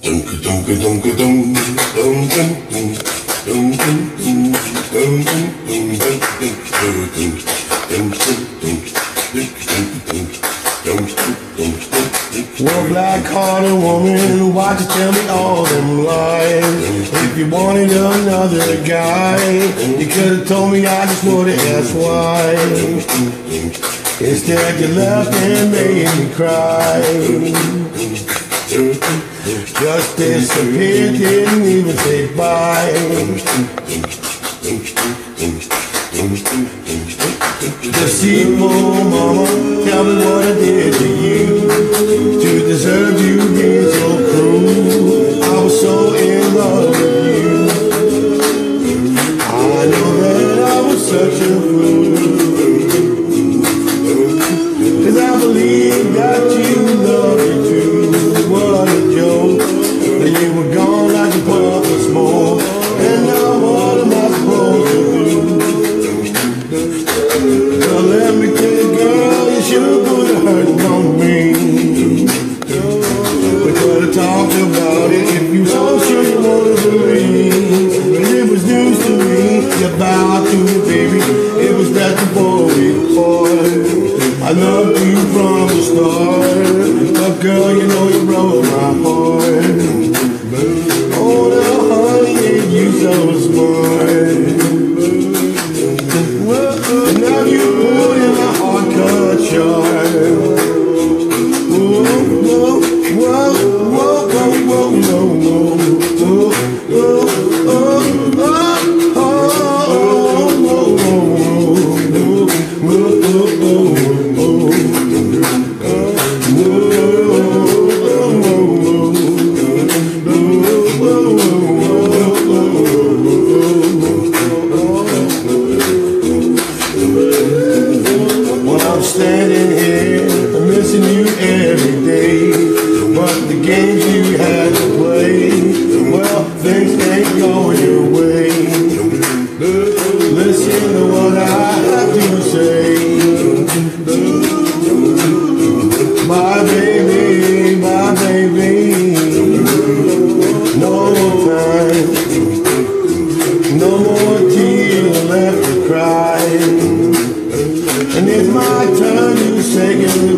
One black-hearted woman, why'd you tell me all them lies? If you wanted another guy, you could've told me, I just would've asked why. Instead you left and made me cry. Just disappeared, didn't even say bye. Deceitful mama, tell me what I did to you to deserve you being so cruel. I was so in love with you. I know that I was such a fool, 'cause I believe that you love me too. What a joke, that you were gone like a puff of smoke. And now what am I supposed to do? Well, let me tell you, girl, you should put a hurting on me. We could have talked about it if you so sure you wanted to believe. But it was news to me, you vowed to me, baby. It was that before we fought. I loved you from the start, but girl, you know you broke my heart. Oh, now honey, ain't you so smart? And now you put in my heart cut short. Whoa, whoa, whoa, whoa, whoa, whoa, whoa, whoa, I'm standing here, I'm missing you every day. But the games you had to play, well, things ain't going your way. Listen to what I have to say. My baby, no more time, no more tears left to cry. And it's my turn to say goodbye.